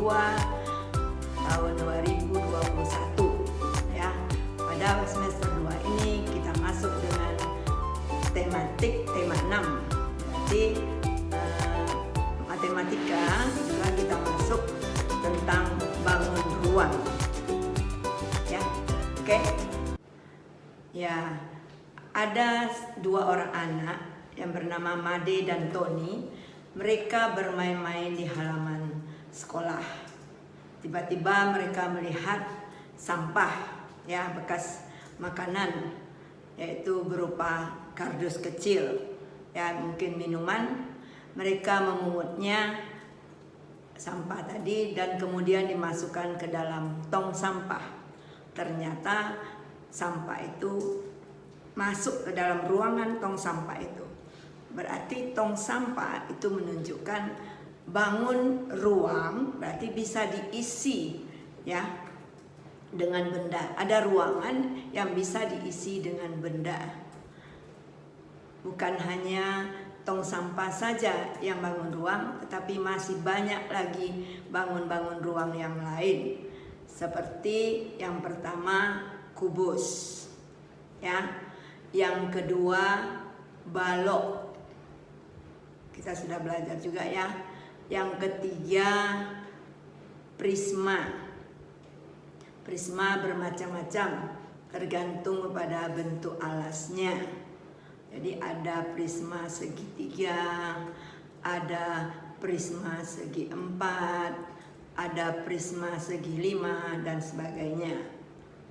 2 tahun 2021 ya. Pada semester 2 ini kita masuk dengan tema 6. Berarti matematika juga kita masuk tentang bangun ruang. Ya. Oke. Ya, ada 2 orang anak yang bernama Made dan Tony. Mereka bermain-main di halaman sekolah. Tiba-tiba mereka melihat sampah, ya, bekas makanan, yaitu berupa kardus kecil, ya, mungkin minuman. Mereka memungutnya sampah tadi dan kemudian dimasukkan ke dalam tong sampah. Ternyata sampah itu masuk ke dalam ruangan tong sampah itu. Berarti tong sampah itu menunjukkan bangun ruang, berarti bisa diisi, ya, dengan benda. Ada ruangan yang bisa diisi dengan benda. Bukan hanya tong sampah saja yang bangun ruang, tetapi masih banyak lagi bangun-bangun ruang yang lain. Seperti yang pertama kubus, ya. Yang kedua balok. Kita sudah belajar juga, ya. Yang ketiga prisma. Prisma bermacam-macam tergantung kepada bentuk alasnya. Jadi ada prisma segitiga, ada prisma segi 4, ada prisma segi 5 dan sebagainya.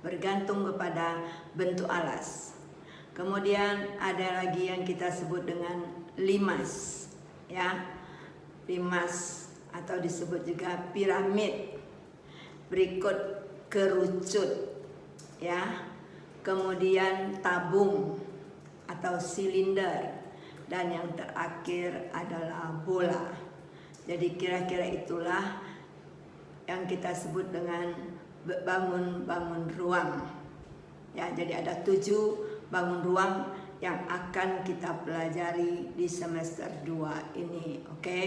Bergantung kepada bentuk alas. Kemudian ada lagi yang kita sebut dengan limas, ya. Limas atau disebut juga piramid. Berikut kerucut, ya. Kemudian tabung atau silinder, dan yang terakhir adalah bola. Jadi kira-kira itulah yang kita sebut dengan bangun ruang. Ya, jadi ada 7 bangun ruang yang akan kita pelajari di semester 2 ini, oke?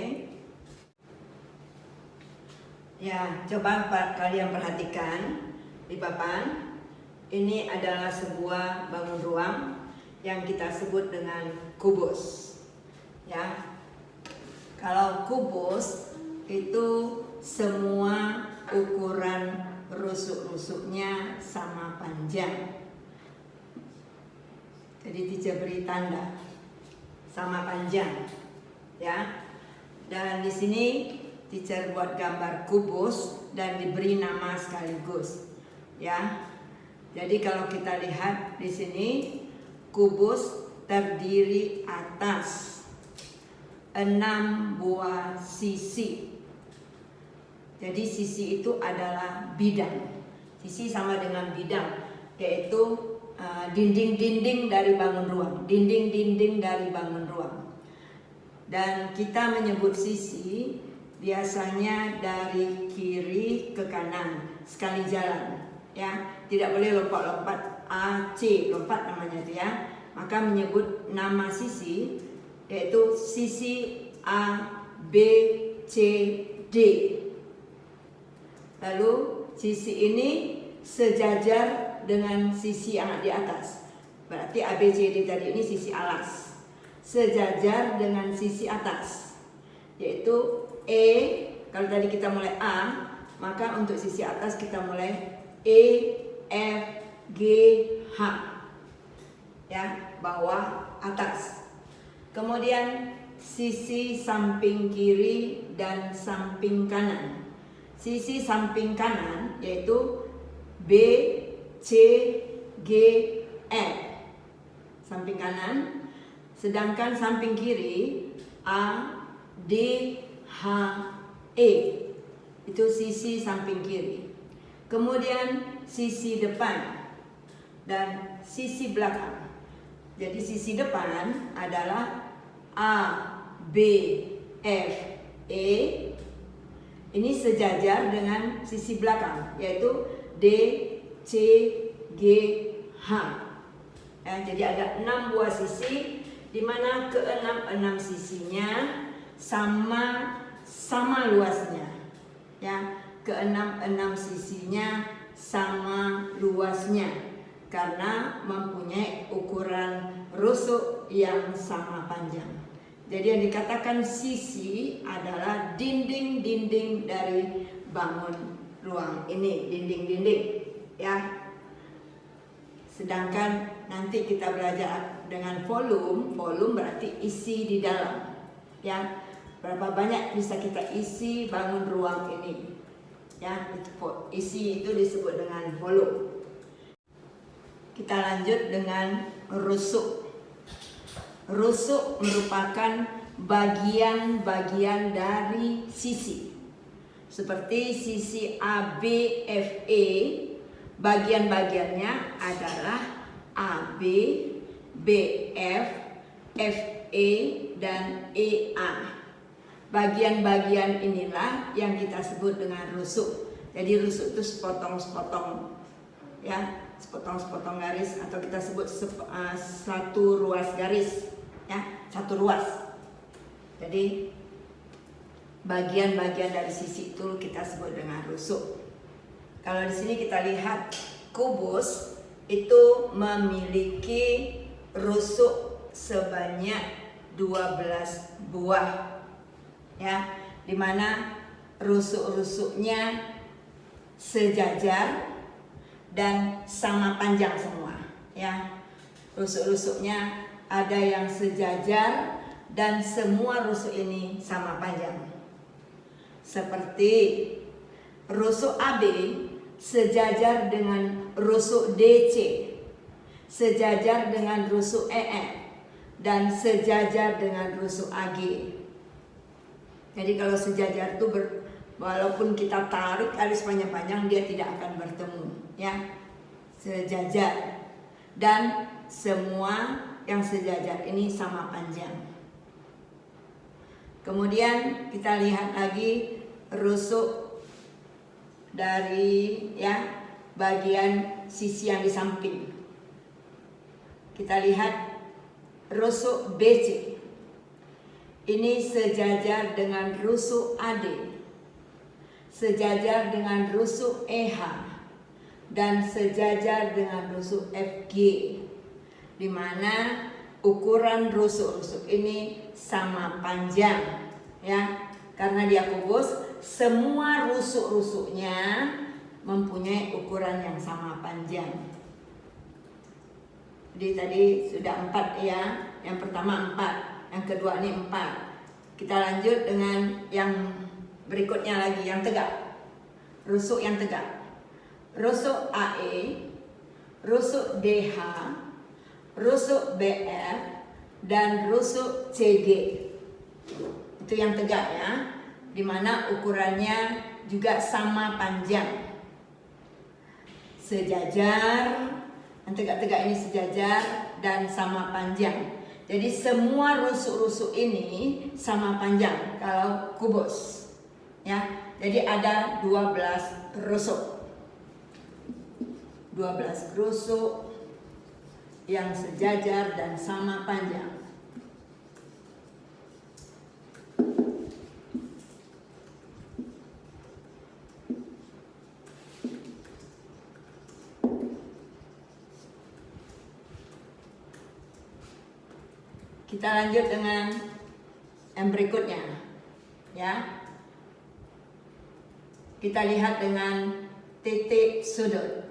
Ya, coba kalian perhatikan di papan. Ini adalah sebuah bangun ruang yang kita sebut dengan kubus. Ya. Kalau kubus itu semua ukuran rusuk-rusuknya sama panjang. Jadi teacher beri tanda sama panjang, ya. Dan di sini teacher buat gambar kubus dan diberi nama sekaligus, ya. Jadi kalau kita lihat di sini, kubus terdiri atas 6 buah sisi. Jadi sisi itu adalah bidang. Sisi sama dengan bidang, yaitu dinding-dinding dari bangun ruang. Dinding-dinding dari bangun ruang. Dan kita menyebut sisi biasanya dari kiri ke kanan sekali jalan, ya. Tidak boleh lompat-lompat. A, C, lompat namanya itu, ya. Maka menyebut nama sisi yaitu sisi A, B, C, D. Lalu sisi ini sejajar dengan sisi yang di atas. Berarti A, B, C, D tadi ini sisi alas. Sejajar dengan sisi atas, yaitu E. Kalau tadi kita mulai A, maka untuk sisi atas kita mulai E, F, G, H, ya, bawah atas. Kemudian sisi samping kiri dan samping kanan. Sisi samping kanan yaitu B, C, G, F, samping kanan. Sedangkan samping kiri A, D, H, E, itu sisi samping kiri. Kemudian sisi depan dan sisi belakang. Jadi sisi depan adalah A, B, F, E. Ini sejajar dengan sisi belakang, yaitu D, C, G, H. Ya, jadi ada 6 buah sisi, di mana ke-6 sisinya sama luasnya. Ya, keenam sisinya sama luasnya karena mempunyai ukuran rusuk yang sama panjang. Jadi yang dikatakan sisi adalah dinding-dinding dari bangun ruang ini, dinding-dinding ya. Sedangkan nanti kita belajar dengan volume berarti isi di dalam ya. Berapa banyak bisa kita isi bangun ruang ini ya, isi itu disebut dengan volume. Kita lanjut dengan rusuk. Rusuk merupakan bagian-bagian dari sisi. Seperti sisi ABFE, bagian-bagiannya adalah AB, BF, FE, dan EA. Bagian-bagian inilah yang kita sebut dengan rusuk. Jadi rusuk itu sepotong-sepotong ya, sepotong-sepotong garis atau kita sebut satu ruas garis ya, satu ruas. Jadi bagian-bagian dari sisi itu kita sebut dengan rusuk. Kalau di sini kita lihat kubus itu memiliki rusuk sebanyak 12 buah ya, dimana rusuk-rusuknya sejajar dan sama panjang semua ya. Rusuk-rusuknya ada yang sejajar dan semua rusuk ini sama panjang. Seperti rusuk AB sejajar dengan rusuk DC, sejajar dengan rusuk EF, dan sejajar dengan rusuk AG. Jadi kalau sejajar itu walaupun kita tarik garis panjang-panjang dia tidak akan bertemu ya, sejajar. Dan semua yang sejajar ini sama panjang. Kemudian kita lihat lagi rusuk dari ya bagian sisi yang di samping. Kita lihat rusuk BC. Ini sejajar dengan rusuk AD, sejajar dengan rusuk EH, dan sejajar dengan rusuk FG, di mana ukuran rusuk-rusuk ini sama panjang ya, karena dia kubus, semua rusuk-rusuknya mempunyai ukuran yang sama panjang. Jadi tadi sudah 4 ya, yang pertama 4, yang kedua ini 4. Kita lanjut dengan yang berikutnya lagi, yang tegak, rusuk yang tegak. Rusuk AE, rusuk DH, rusuk BF, dan rusuk CG. Itu yang tegak ya, dimana ukurannya juga sama panjang, sejajar. Yang tegak-tegak ini sejajar dan sama panjang. Jadi semua rusuk-rusuk ini sama panjang kalau kubus ya. Jadi ada 12 rusuk. 12 rusuk yang sejajar dan sama panjang. Kita lanjut dengan yang berikutnya ya. Kita lihat dengan titik sudut.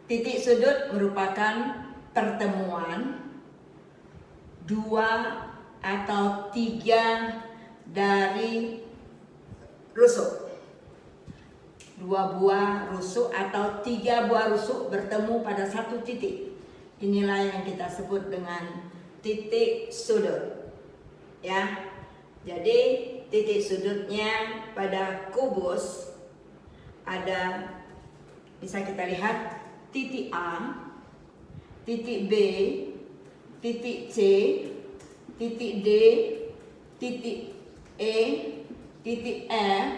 Titik sudut merupakan pertemuan 2 atau 3 dari rusuk. 2 buah rusuk atau 3 buah rusuk bertemu pada satu titik. Inilah yang kita sebut dengan titik sudut ya. Jadi titik sudutnya pada kubus ada, bisa kita lihat titik A, titik B, titik C, titik D, titik E, titik F,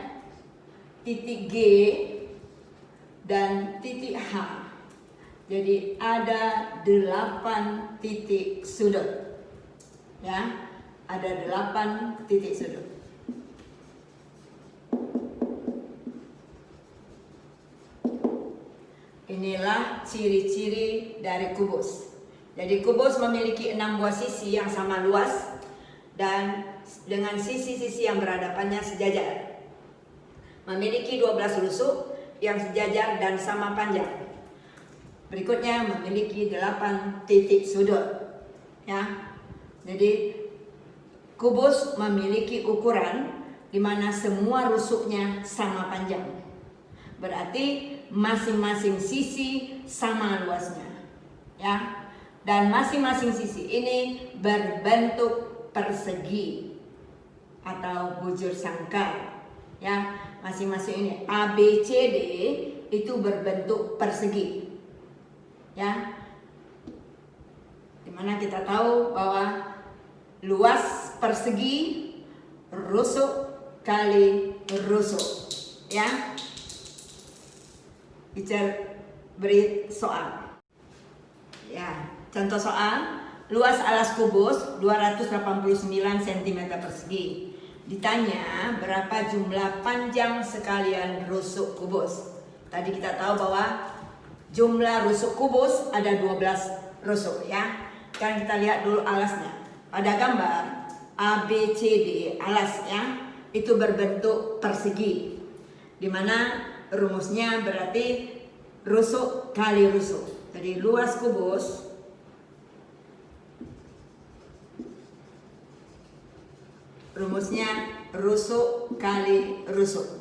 titik G, dan titik H. Jadi ada 8 titik sudut ya, ada 8 titik sudut. inilah ciri-ciri dari kubus. Jadi kubus memiliki 6 buah sisi yang sama luas dan dengan sisi-sisi yang berhadapannya sejajar. Memiliki 12 rusuk yang sejajar dan sama panjang. Berikutnya memiliki 8 titik sudut. Ya. Jadi kubus memiliki ukuran di mana semua rusuknya sama panjang. Berarti masing-masing sisi sama luasnya. Ya. Dan masing-masing sisi ini berbentuk persegi atau bujur sangkar. Ya, masing-masing ini A, B, C, D itu berbentuk persegi. Ya. Dimana kita tahu bahwa luas persegi rusuk kali rusuk. Ya. Bicara beri soal. Ya. Contoh soal, luas alas kubus 289 cm persegi. Ditanya berapa jumlah panjang sekalian rusuk kubus. Tadi kita tahu bahwa jumlah rusuk kubus ada 12 rusuk ya. Sekarang kita lihat dulu alasnya. Pada gambar A, B, C, D alas ya, itu berbentuk persegi. Dimana rumusnya berarti rusuk kali rusuk. Jadi luas kubus rumusnya rusuk kali rusuk.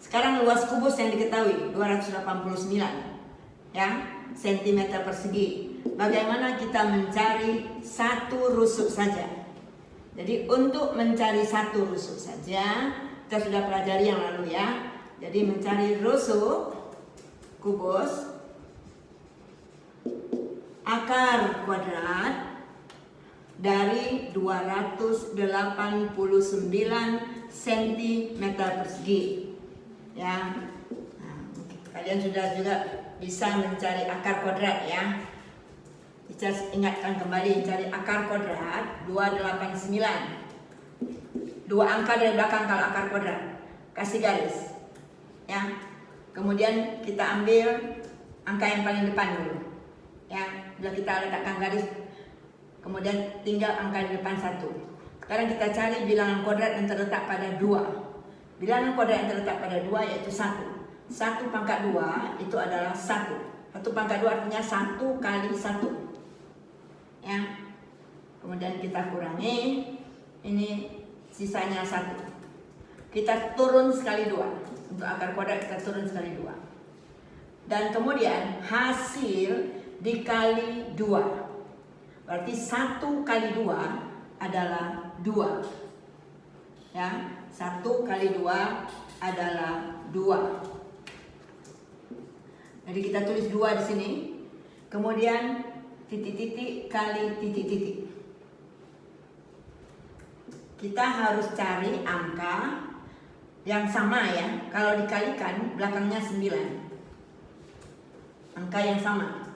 Sekarang luas kubus yang diketahui 289 ya, cm persegi. Bagaimana kita mencari satu rusuk saja? Jadi untuk mencari satu rusuk saja, kita sudah pelajari yang lalu ya. Jadi mencari rusuk kubus akar kuadrat dari 289 cm persegi ya. Nah, kalian sudah juga bisa mencari akar kuadrat ya. Bisa ingatkan kembali, cari akar kuadrat 289. Dua angka dari belakang kalau akar kuadrat, kasih garis ya. Kemudian kita ambil angka yang paling depan dulu ya. Bila kita letakkan garis, kemudian tinggal angka di depan 1. Sekarang kita cari bilangan kuadrat yang terletak pada 2. Bilangan kuadrat yang terletak pada 2 yaitu 1. 1 pangkat 2 itu adalah 1. 1 pangkat 2 artinya 1 kali 1. Ya. Kemudian kita kurangi, ini sisanya 1. Kita turun sekali 2. Untuk akar kuadrat kita turun sekali 2. Dan kemudian hasil dikali 2. Berarti 1 kali 2 adalah 2. Ya, 1 kali 2 adalah 2. Jadi kita tulis 2 di sini. Kemudian titik-titik kali titik-titik. Kita harus cari angka yang sama ya. Kalau dikalikan belakangnya 9. Angka yang sama.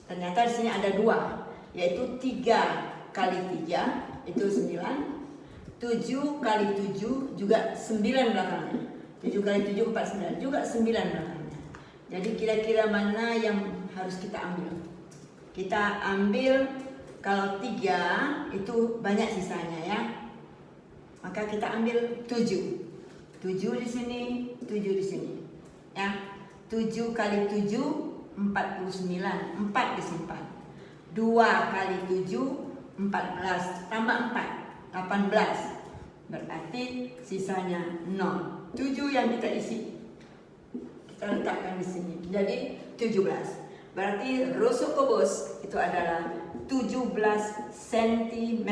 Ternyata di sini ada 2. Yaitu 3 kali 3 itu 9. 7 kali 7 juga 9 belakangnya. 7 kali 7 49 juga 9 belakangnya. Jadi kira-kira mana yang harus kita ambil? Kita ambil kalau 3 itu banyak sisanya ya. Maka kita ambil 7. 7 di sini, 7 di sini. Ya. 7 kali 7 49, 4 disimpan. 2 kali 7 14 tambah 4 18. Berarti sisanya 0. 7 yang kita isi. Kita letakkan di sini. Jadi 17. Berarti rusuk kubus itu adalah 17 cm.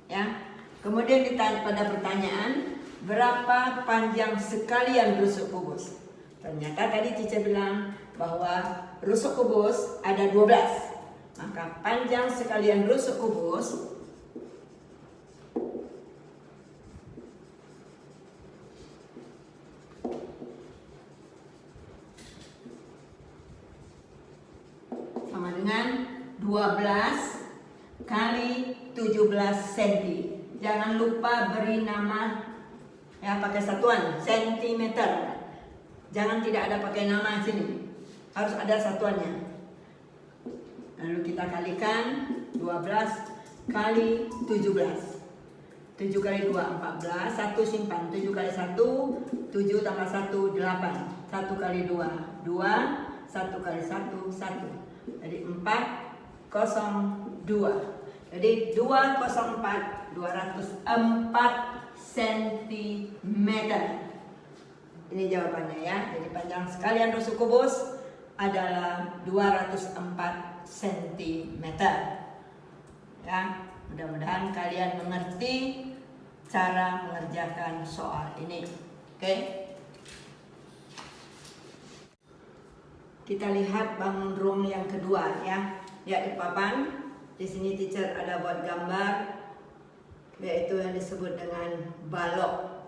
Ya. Kemudian ditanya pada pertanyaan, berapa panjang sekalian rusuk kubus? Ternyata tadi teacher bilang bahwa rusuk kubus ada 12. Maka panjang sekalian rusuk kubus sama dengan 12 kali 17 cm. Jangan lupa beri nama ya, pakai satuan cm. Jangan tidak ada pakai nama sini. harus ada satuannya. Lalu kita kalikan 12 kali 17. 7 kali 2 14, 1 simpan, 7 kali 1 7 tambah 1 8, 1 kali 2 2, 1 kali 1 1. Jadi 402. Jadi 204 204 cm. Ini jawabannya ya. Jadi panjang sekalian rusuk kubus adalah 204 cm. Ya, mudah-mudahan kalian mengerti cara mengerjakan soal ini. Oke. Kita lihat bangun room yang kedua ya. Lihat di papan. Di sini teacher ada buat gambar, yaitu yang disebut dengan balok.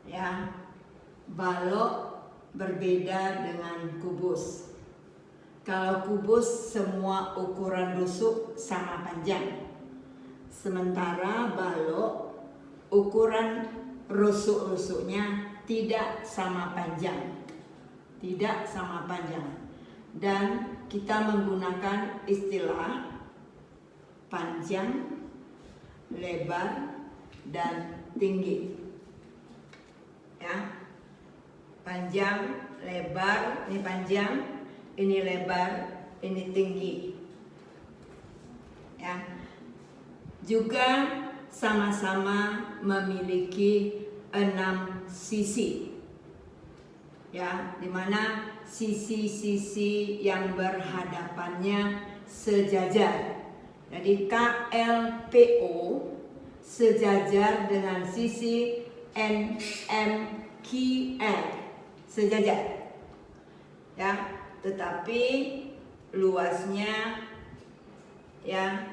Ya. Balok berbeda dengan kubus. Kalau kubus semua ukuran rusuk sama panjang. Sementara balok ukuran rusuk-rusuknya tidak sama panjang. Tidak sama panjang. Dan kita menggunakan istilah panjang, lebar, dan tinggi. Ya. Panjang, lebar, ini panjang, ini lebar, ini tinggi. Ya. Juga sama-sama memiliki 6 sisi. Ya, di mana sisi-sisi yang berhadapannya sejajar. Jadi KLPO sejajar dengan sisi NMQL, sejajar. Ya, tetapi luasnya ya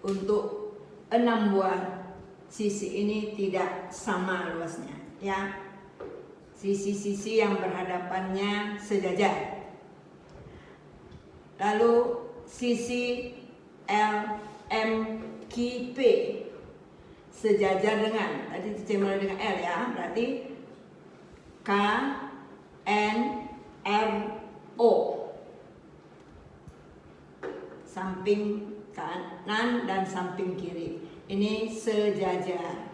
untuk 6 buah sisi ini tidak sama luasnya ya. Sisi-sisi yang berhadapannya sejajar. Lalu sisi LMQP sejajar dengan, tadi dimulai dengan L ya, berarti K N R O, samping kanan dan samping kiri ini sejajar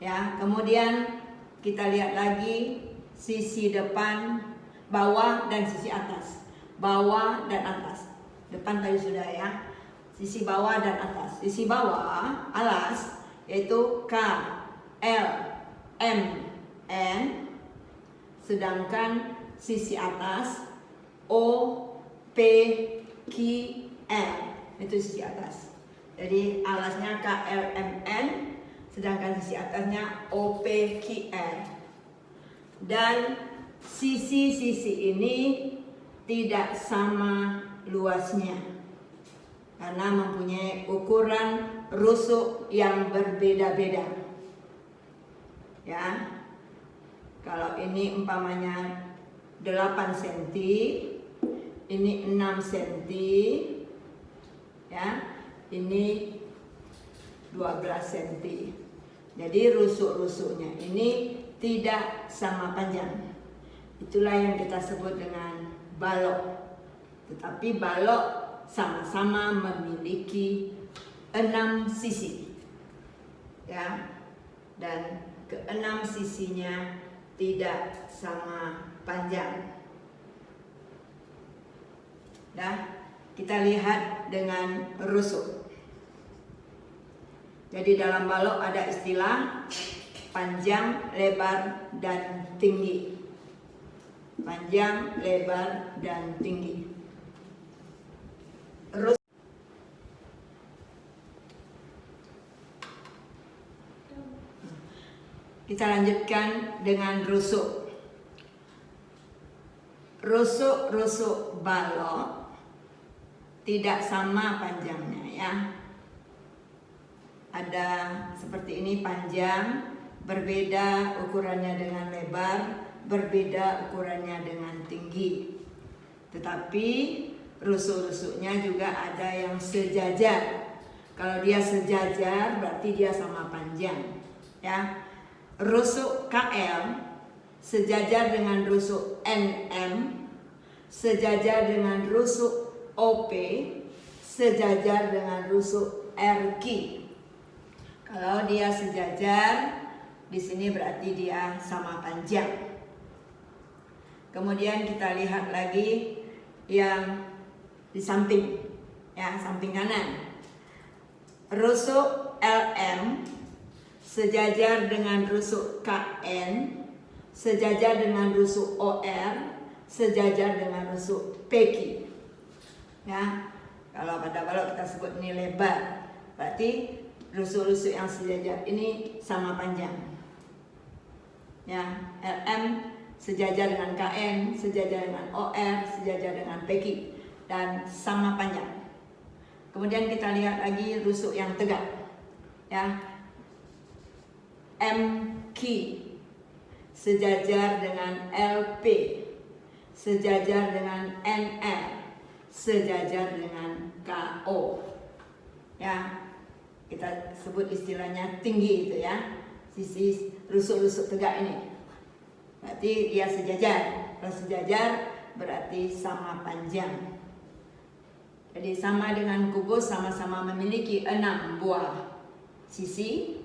ya. Kemudian kita lihat lagi sisi depan, bawah, dan sisi atas. Bawah dan atas. Depan tadi sudah ya. Sisi bawah dan atas. Sisi bawah, alas, yaitu K, L, M, N. Sedangkan sisi atas, O, P, Q, L. Itu sisi atas. Jadi alasnya K, L, M, N. Sedangkan sisi atasnya OPQR. Dan sisi-sisi ini tidak sama luasnya karena mempunyai ukuran rusuk yang berbeda-beda. Ya. Kalau ini umpamanya 8 cm, ini 6 cm. Ya. Ini 12 cm. Jadi rusuk-rusuknya ini tidak sama panjang. Itulah yang kita sebut dengan balok. Tetapi balok sama-sama memiliki 6 sisi. Ya. Dan ke-6 sisinya tidak sama panjang. Nah, kita lihat dengan rusuk. Jadi dalam balok ada istilah panjang, lebar, dan tinggi. Panjang, lebar, dan tinggi. Kita lanjutkan dengan rusuk. Rusuk-rusuk balok tidak sama panjangnya ya. Ada seperti ini panjang, berbeda ukurannya dengan lebar, berbeda ukurannya dengan tinggi. Tetapi rusuk-rusuknya juga ada yang sejajar. Kalau dia sejajar berarti dia sama panjang ya. Rusuk KL sejajar dengan rusuk NM, sejajar dengan rusuk OP sejajar dengan rusuk RQ. Kalau dia sejajar, di sini berarti dia sama panjang. Kemudian kita lihat lagi yang di samping, ya, samping kanan. Rusuk LM sejajar dengan rusuk KN, sejajar dengan rusuk OR, sejajar dengan rusuk PQ. Ya, kalau pada balok kita sebut ini lebar, berarti rusuk-rusuk yang sejajar ini sama panjang. Ya, LM sejajar dengan KN, sejajar dengan OR, sejajar dengan PQ, dan sama panjang. Kemudian kita lihat lagi rusuk yang tegak. Ya, MQ sejajar dengan LP, sejajar dengan NR, sejajar dengan KO. Ya, kita sebut istilahnya tinggi itu ya, sisi rusuk-rusuk tegak ini. Berarti dia sejajar. Kalau sejajar berarti sama panjang. Jadi sama dengan kubus, sama-sama memiliki 6 buah sisi,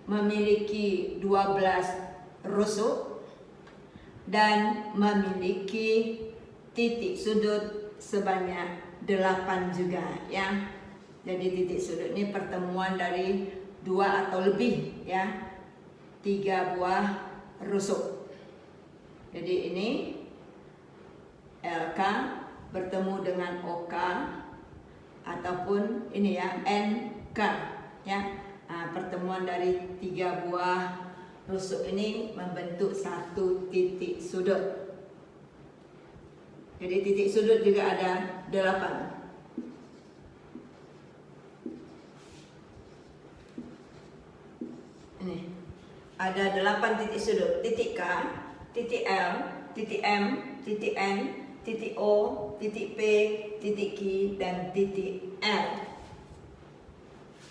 memiliki 12 rusuk, dan memiliki titik sudut sebanyak 8 juga ya. Jadi titik sudut ini pertemuan dari 2 atau lebih ya, 3 buah rusuk. Jadi ini LK bertemu dengan OK, ataupun ini ya NK ya. Nah, pertemuan dari 3 buah rusuk ini membentuk satu titik sudut. Jadi titik sudut juga ada 8. Ini ada 8 titik sudut. Titik K, titik L, titik M, titik N, titik O, titik P, titik Q, dan titik L.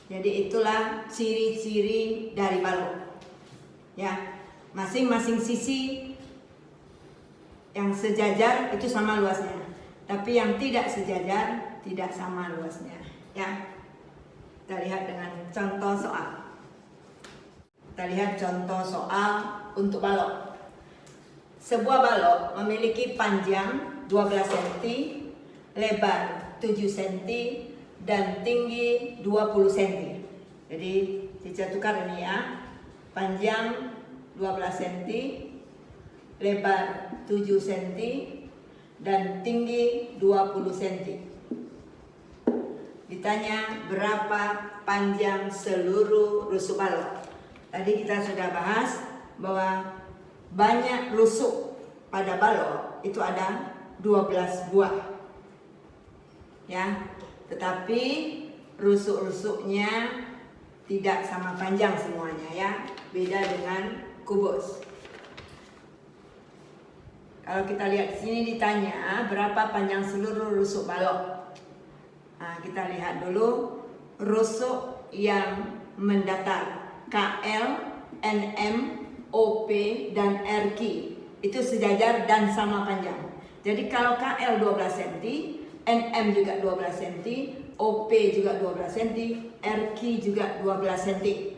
Jadi itulah ciri-ciri dari balok. Ya, masing-masing sisi yang sejajar itu sama luasnya, tapi yang tidak sejajar tidak sama luasnya. Ya, kita lihat dengan contoh soal. Kita lihat contoh soal untuk balok. Sebuah balok memiliki panjang 12 cm, lebar 7 cm, dan tinggi 20 cm. Jadi saya tukar ini ya. Panjang 12 cm, lebar 7 cm, dan tinggi 20 cm. Ditanya berapa panjang seluruh rusuk balok. Tadi kita sudah bahas bahwa banyak rusuk pada balok itu ada 12 buah. Ya, tetapi rusuk-rusuknya tidak sama panjang semuanya ya. Beda dengan kubus. Kalau kita lihat di sini ditanya berapa panjang seluruh rusuk balok. Nah, kita lihat dulu rusuk yang mendatar KL, NM, OP, dan RQ itu sejajar dan sama panjang. Jadi kalau KL 12 cm, NM juga 12 cm, OP juga 12 cm, RQ juga 12 cm.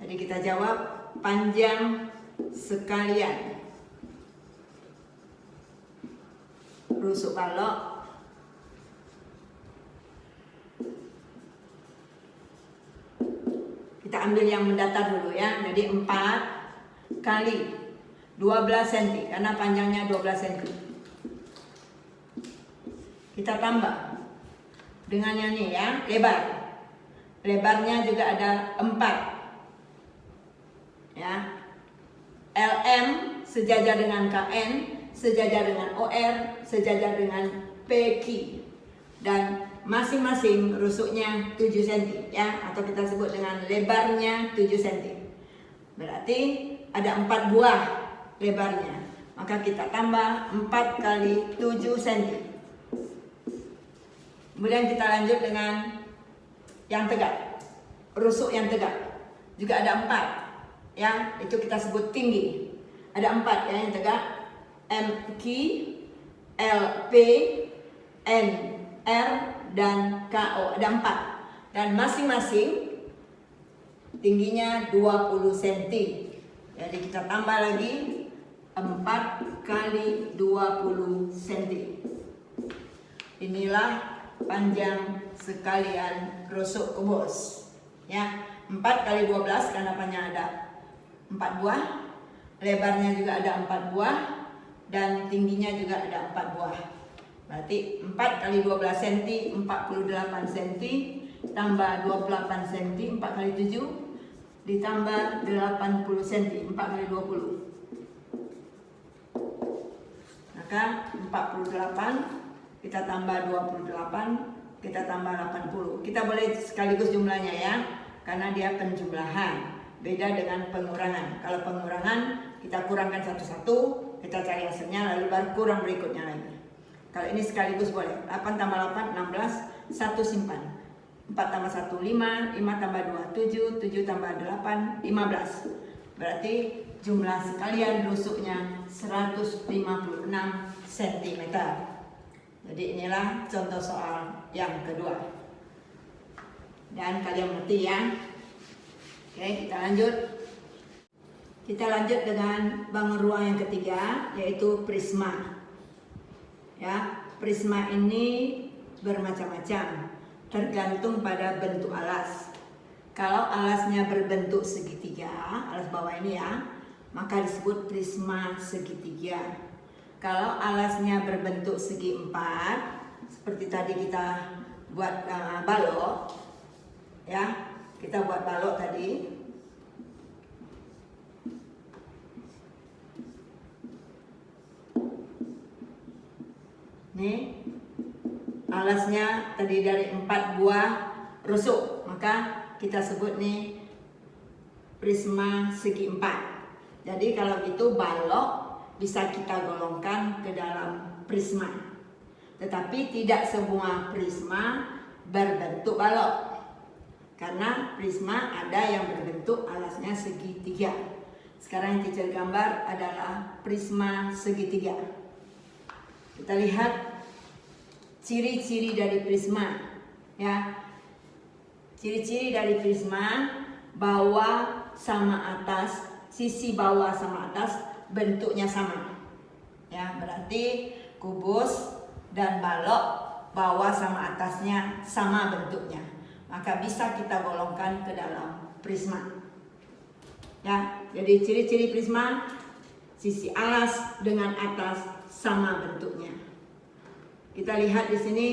Jadi kita jawab panjang sekalian rusuk balok kita ambil yang mendatar dulu ya. Jadi 4 kali 12 cm karena panjangnya 12 cm. Kita tambah dengan yang ini ya, lebar. Lebarnya juga ada 4. Ya. LM sejajar dengan KN, sejajar dengan OR, sejajar dengan PQ, dan masing-masing rusuknya 7 cm ya, atau kita sebut dengan lebarnya 7 cm. Berarti ada 4 buah lebarnya. Maka kita tambah 4 kali 7 cm. Kemudian kita lanjut dengan yang tegak. Rusuk yang tegak juga ada 4 ya, itu kita sebut tinggi. Ada 4 ya yang tegak. MQ, L, P, N, R, dan KO. Ada 4. Dan masing-masing tingginya 20 cm. Jadi kita tambah lagi 4 kali 20 cm. Inilah panjang sekalian rusuk kubus. Ya, 4 kali 12 karena panjang ada 4 buah. Lebarnya juga ada 4 buah. Dan tingginya juga ada 4 buah. Berarti 4 kali 12 cm, 48 cm. Tambah 28 cm, 4 kali 7. Ditambah 80 cm, 4 kali 20. Maka 48, kita tambah 28, kita tambah 80. Kita boleh sekaligus jumlahnya ya, karena dia penjumlahan. Beda dengan pengurangan. Kalau pengurangan, kita kurangkan satu-satu, kita cari hasilnya, lalu baru kurang berikutnya lagi. Kalau ini sekaligus boleh. 8 tambah 8, 16, 1 simpan. 4 tambah 1, 5, 5 tambah 2, 7, 7 tambah 8, 15. Berarti jumlah sekalian rusuknya 156 cm. Jadi inilah contoh soal yang kedua. Dan kalian mengerti ya. Oke, kita lanjut. Kita lanjut dengan bangun ruang yang ketiga, yaitu prisma. Ya, prisma ini bermacam-macam, tergantung pada bentuk alas. Kalau alasnya berbentuk segitiga, alas bawah ini ya, maka disebut prisma segitiga. Kalau alasnya berbentuk segi empat, seperti tadi kita buat balok, ya, kita buat balok tadi. Nih, alasnya tadi dari 4 buah rusuk, maka kita sebut nih prisma segi 4. Jadi kalau itu balok bisa kita golongkan ke dalam prisma. Tetapi tidak semua prisma berbentuk balok. Karena prisma ada yang berbentuk alasnya segitiga. Sekarang yang teacher gambar adalah prisma segitiga. Kita lihat ciri-ciri dari prisma, ya. Ciri-ciri dari prisma, bawah sama atas, sisi bawah sama atas bentuknya sama. Ya, berarti kubus dan balok bawah sama atasnya sama bentuknya. Maka bisa kita golongkan ke dalam prisma. Ya, jadi ciri-ciri prisma, sisi alas dengan atas sama bentuknya. Kita lihat di sini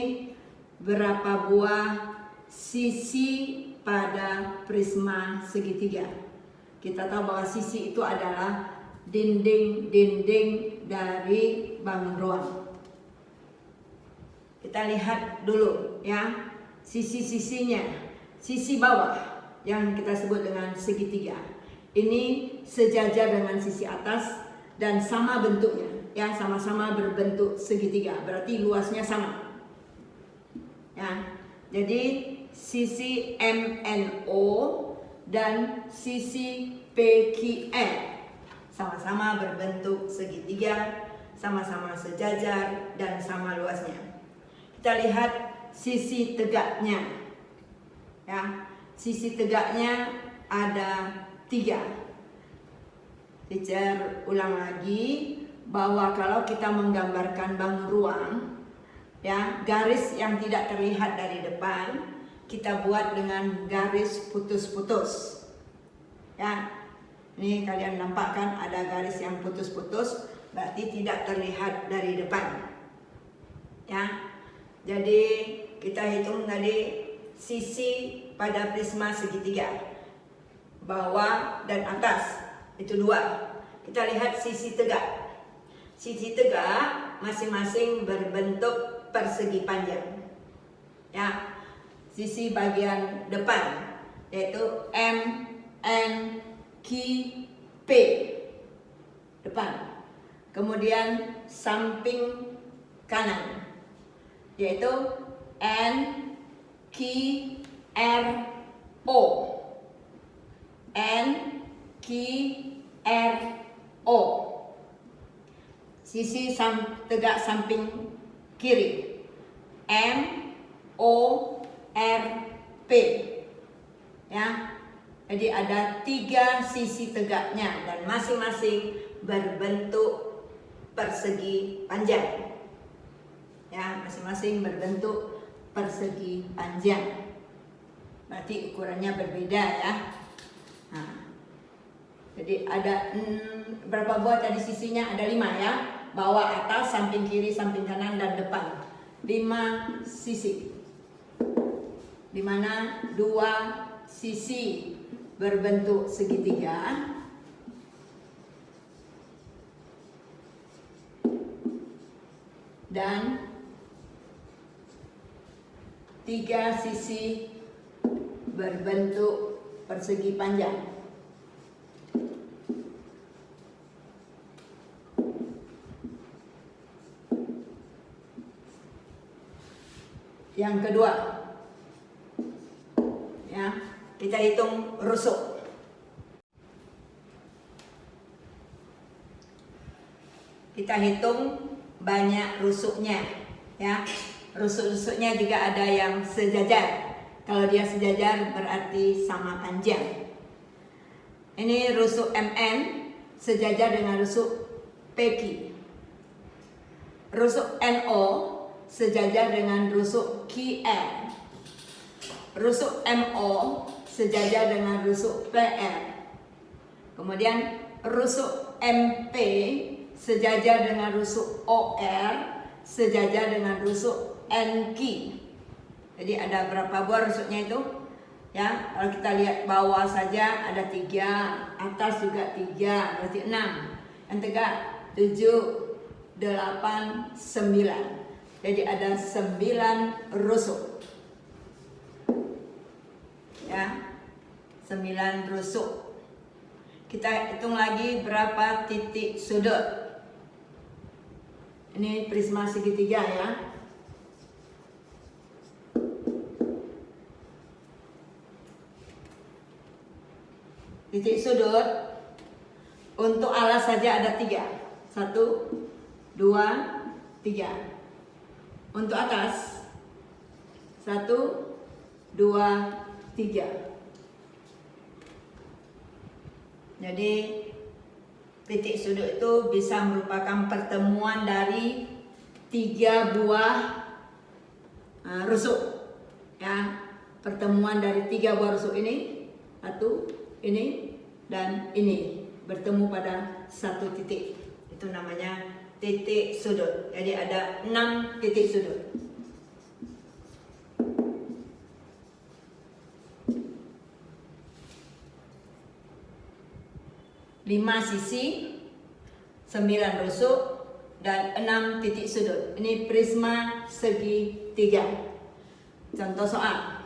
berapa buah sisi pada prisma segitiga. Kita tahu bahwa sisi itu adalah dinding-dinding dari bangun ruang. Kita lihat dulu ya, sisi-sisinya. Sisi bawah yang kita sebut dengan segitiga. Ini sejajar dengan sisi atas dan sama bentuknya. Ya, sama-sama berbentuk segitiga, berarti luasnya sama. Ya, jadi sisi MNO dan sisi PQR sama-sama berbentuk segitiga, sama-sama sejajar dan sama luasnya. Kita lihat sisi tegaknya. Ya, sisi tegaknya ada 3. Teacher ulang lagi bahwa kalau kita menggambarkan bangun ruang, ya, garis yang tidak terlihat dari depan kita buat dengan garis putus-putus. Ya, ini kalian nampakkan ada garis yang putus-putus, berarti tidak terlihat dari depan. Ya, jadi kita hitung tadi sisi pada prisma segitiga, bawah dan atas itu 2. Kita lihat sisi tegak. Sisi tegak masing-masing berbentuk persegi panjang. Ya, sisi bagian depan yaitu M, N, Q, P depan. Kemudian samping kanan yaitu N, Q, R, O. N, Q, R, O. sisi tegak samping kiri. M O R P. Ya. Jadi ada 3 sisi tegaknya dan masing-masing berbentuk persegi panjang. Ya, masing-masing berbentuk persegi panjang. Berarti ukurannya berbeda ya. Nah, jadi ada berapa buah tadi sisinya? Ada 5 ya. Bawah, atas, samping kiri, samping kanan, dan depan. 5 sisi. Dimana 2 sisi berbentuk segitiga. Dan 3 sisi berbentuk persegi panjang. Yang kedua, ya, kita hitung rusuk. Kita hitung banyak rusuknya, ya. Rusuk-rusuknya juga ada yang sejajar. Kalau dia sejajar berarti sama panjang. Ini rusuk MN sejajar dengan rusuk PQ. Rusuk NO sejajar dengan rusuk QR. Rusuk MO sejajar dengan rusuk PR. Kemudian rusuk MP sejajar dengan rusuk OR, sejajar dengan rusuk NQ. Jadi ada berapa buah rusuknya itu? Ya, kalau kita lihat bawah saja ada 3, atas juga 3, berarti 6. Yang tegak 7, 8, 9. Jadi ada 9 rusuk. Ya, 9 rusuk. Kita hitung lagi berapa titik sudut. Ini prisma segitiga ya. Titik sudut untuk alas saja ada 3. 1, 2, 3. Untuk atas 1, 2, 3. Jadi titik sudut itu bisa merupakan pertemuan dari 3 buah rusuk. Ya, pertemuan dari 3 buah rusuk ini, 1, ini, dan ini bertemu pada 1 titik. Itu namanya titik sudut. Jadi ada 6 titik sudut. Lima sisi, 9 rusuk, dan 6 titik sudut. Ini prisma segitiga. Contoh soal.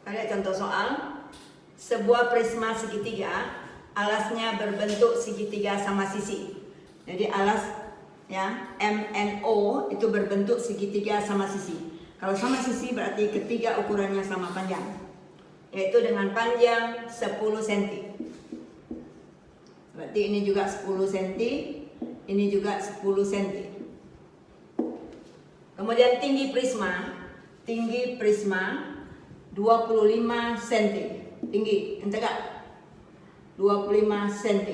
Ada contoh soal. Sebuah prisma segitiga, alasnya berbentuk segitiga sama sisi. Jadi alas ya MNO itu berbentuk segitiga sama sisi. Kalau sama sisi berarti ketiga ukurannya sama panjang. yaitu dengan panjang 10 cm. Berarti ini juga 10 cm, ini juga 10 cm. Kemudian tinggi prisma 25 cm. Tinggi yang tegak 25 cm.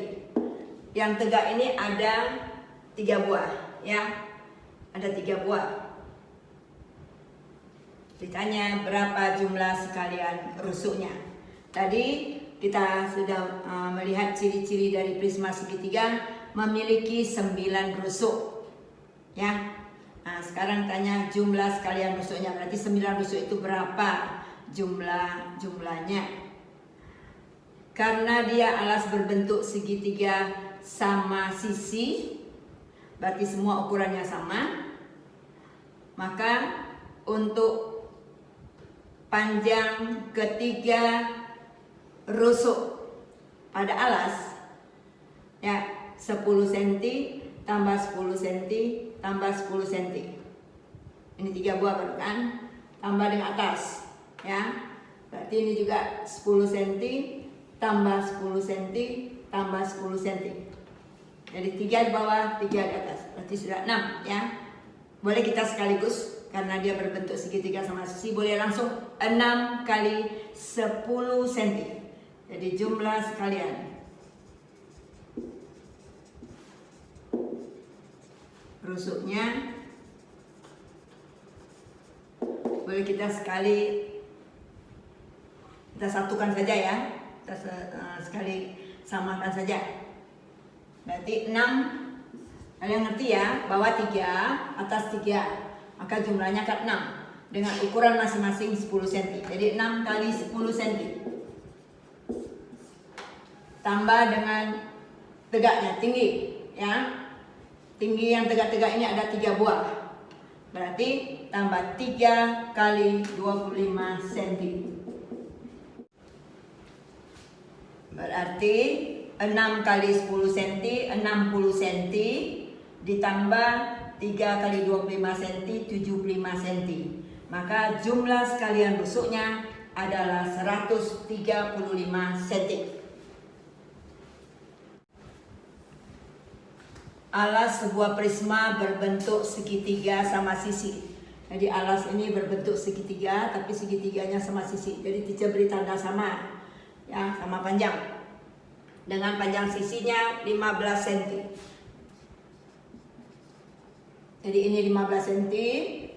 Yang tegak ini ada 3 buah, ya. Ada 3 buah. Ditanya berapa jumlah sekalian rusuknya. Tadi kita sudah melihat ciri-ciri dari prisma segitiga memiliki 9 rusuk, ya. Nah, sekarang tanya jumlah sekalian rusuknya. Berarti 9 rusuk itu berapa jumlahnya? Karena dia alas berbentuk segitiga sama sisi, berarti semua ukurannya sama. Maka untuk panjang ketiga rusuk pada alas, ya, 10 cm tambah 10 cm tambah 10 cm. Ini 3 buah baru kan? Tambah dengan atas, ya. Berarti ini juga 10 cm tambah 10 cm tambah 10 cm. Jadi 3 di bawah, 3 di atas. Berarti sudah 6, ya. Boleh kita sekaligus karena dia berbentuk segitiga sama sisi, boleh langsung 6 kali 10 cm. Jadi jumlah sekalian rusuknya boleh kita satukan saja, ya. Kita sekali samakan saja. Berarti 6. Kalian ngerti ya, bawah 3, atas 3. Maka jumlahnya kan 6 dengan ukuran masing-masing 10 cm. Jadi 6 kali 10 cm. Tambah dengan tegaknya, tinggi, ya. Tinggi yang tegak-tegak ini ada 3 buah. Berarti tambah 3 kali 25 cm. Berarti 6 kali 10 cm, 60 cm. Ditambah 3 kali 25 cm, 75 cm. Maka jumlah sekalian rusuknya adalah 135 cm. Alas sebuah prisma berbentuk segitiga sama sisi. Jadi alas ini berbentuk segitiga, tapi segitiganya sama sisi. Jadi teacher beri tanda sama, ya, sama panjang. Dengan panjang sisinya 15 cm. Jadi ini 15 cm,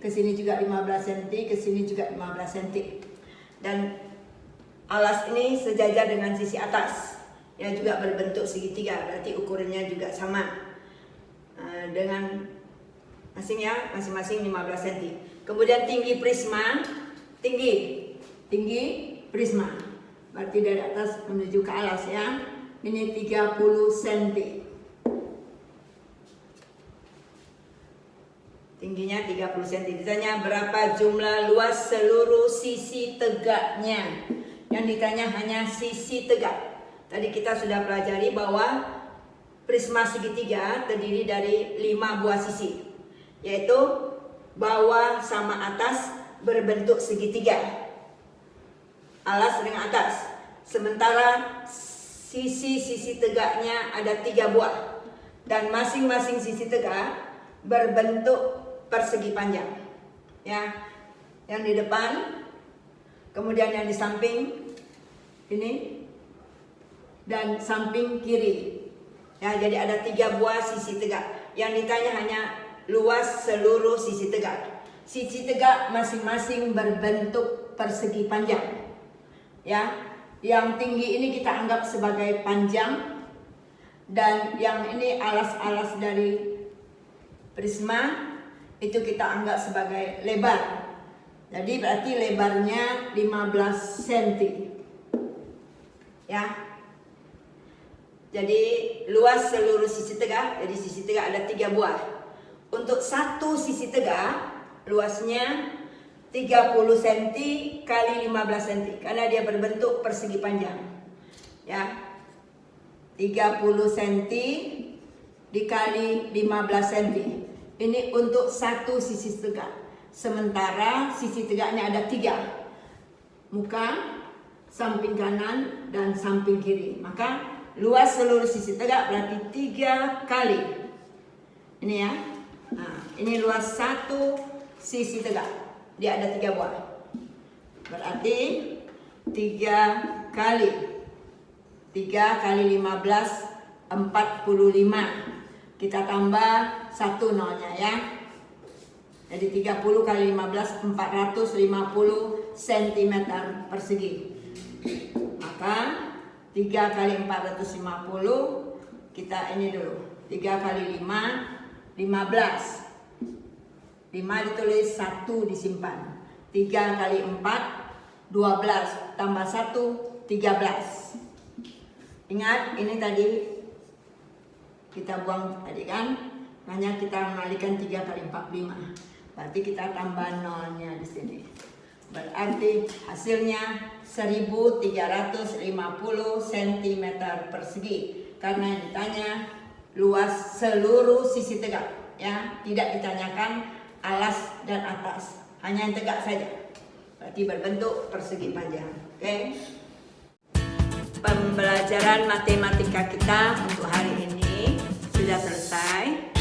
ke sini juga 15 cm, ke sini juga 15 cm. Dan alas ini sejajar dengan sisi atas, yang juga berbentuk segitiga, berarti ukurannya juga sama. Dengan masing-masing 15 cm. Kemudian tinggi prisma, tinggi prisma. Berarti dari atas menuju ke alas, ya. Ini 30 cm. Tingginya 30 cm. Ditanya berapa jumlah luas seluruh sisi tegaknya. Yang ditanya hanya sisi tegak. Tadi kita sudah pelajari bahwa prisma segitiga terdiri dari 5 buah sisi, yaitu bawah sama atas berbentuk segitiga, alas dengan atas. Sementara sisi-sisi tegaknya ada 3 buah, dan masing-masing sisi tegak berbentuk persegi panjang, ya. Yang di depan, kemudian yang di samping ini, dan samping kiri. Ya, jadi ada 3 buah sisi tegak. Yang ditanya hanya luas seluruh sisi tegak. Sisi tegak masing-masing berbentuk persegi panjang. Ya, yang tinggi ini kita anggap sebagai panjang, dan yang ini alas-alas dari prisma itu kita anggap sebagai lebar. Jadi berarti lebarnya 15 cm. Ya. Jadi luas seluruh sisi tegak, jadi sisi tegak ada 3 buah. Untuk satu sisi tegak, luasnya 30 cm kali 15 cm, karena dia berbentuk persegi panjang. Ya, 30 cm dikali 15 cm. Ini untuk satu sisi tegak. Sementara sisi tegaknya ada 3. Muka, samping kanan dan samping kiri. Maka luas seluruh sisi tegak berarti 3 kali. Ini ya. Nah, ini luas satu sisi tegak. Dia ada 3 buah. Berarti 3 kali 15 45. Kita tambah 1 nolnya ya. Jadi 30 kali 15 450 cm persegi. Maka 3 kali 450 kita ini dulu. 3 kali 5 15. 5 ditulis, 1 disimpan. 3 kali 4 12 tambah 1 13. Ingat ini tadi kita buang tadi kan, hanya kita mengalikan 3 kali 45. Berarti kita tambah nolnya di sini. Berarti hasilnya 1350 cm persegi. Karena yang ditanya luas seluruh sisi tegak, ya, tidak ditanyakan alas dan atas, hanya yang tegak saja. Berarti berbentuk persegi panjang. Oke. Pembelajaran matematika kita untuk hari ini sudah selesai.